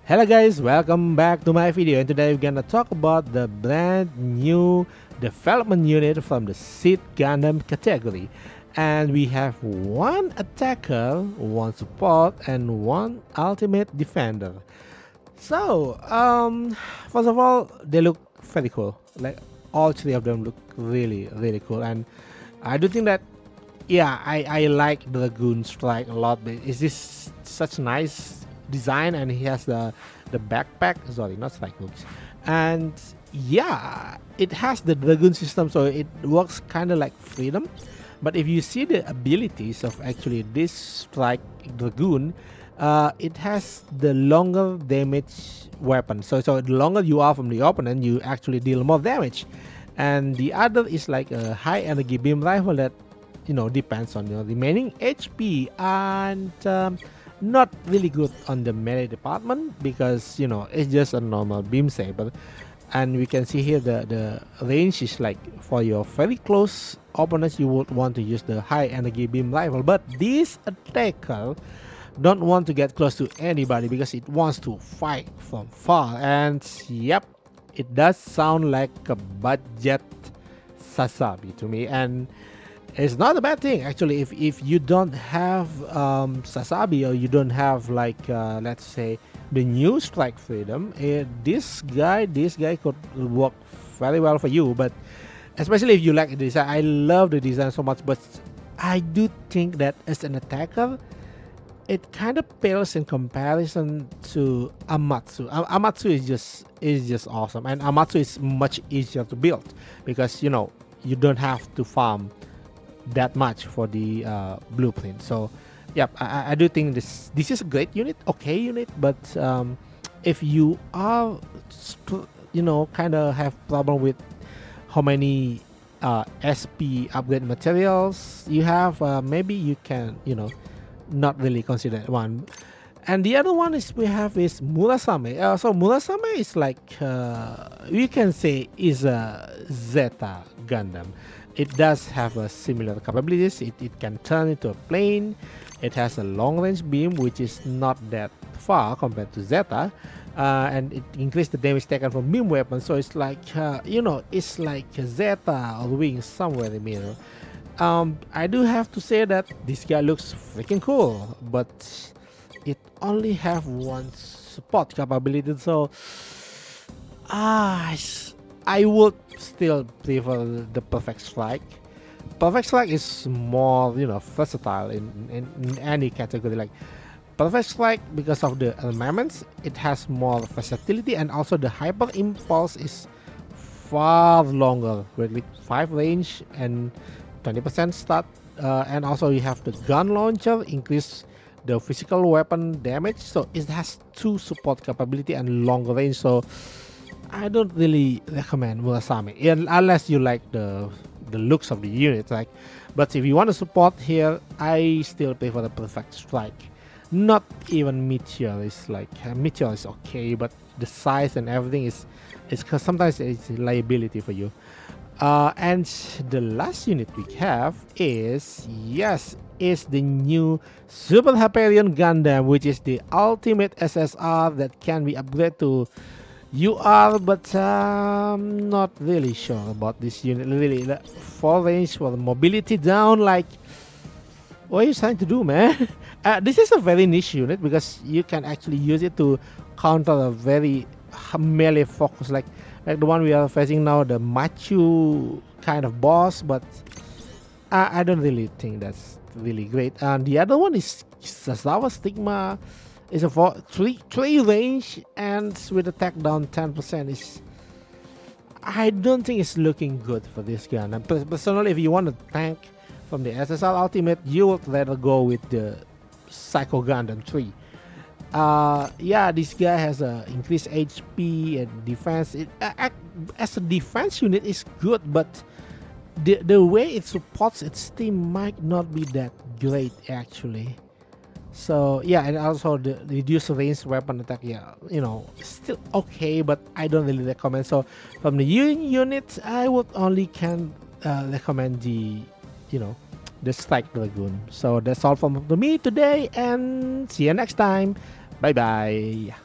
Hello guys, welcome back to my video, and today we're gonna talk about the brand new development unit from the Seed Gundam category. And we have one attacker, one support, and one ultimate defender. So, first of all, they look very cool. Like all three of them look really cool, and I do think that yeah, I like Dragoon Strike a lot. But it's this such nice design, and he has the backpack. Sorry, not strike books. And yeah, it has the Dragoon system, so it works kind of like Freedom. But if you see the abilities of actually this Strike Dragoon, it has the longer damage weapon. So the longer you are from the opponent, you actually deal more damage. And the other is like a high energy beam rifle that depends on your remaining HP, and not really good on the melee department because it's just a normal beam saber. And we can see here the range is like for your very close opponents you would want to use the high energy beam rifle, but this attacker don't want to get close to anybody because it wants to fight from far. And yep, it does sound like a budget Sasabi to me, and it's not a bad thing actually. If you don't have Sasabi, or you don't have like let's say the new Strike Freedom, this guy could work very well for you. But especially if you like the design, I love the design so much, but I do think that as an attacker it kind of pales in comparison to Amatsu. Amatsu is just awesome, and Amatsu is much easier to build because you don't have to farm that much for the blueprint. So yep, I do think this is a great unit, okay unit, but if you are kind of have problem with how many SP upgrade materials you have, maybe you can not really consider that one. And the other one is we have is Murasame. So Murasame is like we can say is a Zeta Gundam. It does have a similar capabilities. It can turn into a plane. It has a long range beam which is not that far compared to Zeta, and it increases the damage taken from beam weapons. So it's like it's like a Zeta or wings somewhere in the middle. I do have to say that this guy looks freaking cool, but it only have one support capability. So ah, I would still prefer the Perfect Strike. Perfect Strike is more versatile in any category. Like Perfect Strike, because of the armaments, it has more versatility, and also the Hyper Impulse is far longer with 5 range and 20% stat, and also you have the gun launcher, increase the physical weapon damage, so it has 2 support capability and longer range. So I don't really recommend Murasame unless you like the looks of the unit. Like, but if you want to support here, I still prefer the Perfect Strike. Not even Meteor is like Meteor is okay, but the size and everything is because sometimes it's a liability for you. And the last unit we have is the new Super Hyperion Gundam, which is the ultimate SSR that can be upgraded to UR, but I'm not really sure about this unit. Really, for range, for mobility down, like what are you trying to do, man? This is a very niche unit because you can actually use it to counter a very melee focus, like the one we are facing now, the Machu kind of boss. But I don't really think that's really great. And the other one is Sasawa Stigma. Is a 3 range and with attack down 10%. Is I don't think it's looking good for this gun. And personally, if you want a tank from the SSR Ultimate, you would rather go with the Psycho Gundam 3. Yeah, this guy has a increased HP and defense. As a defense unit is good, but the way it supports its team might not be that great actually. So yeah, and also the reduced range weapon attack, yeah, still okay, but I don't really recommend. So from the units, I would only can recommend the Strike Dragoon. So that's all from me today, and see you next time. Bye bye.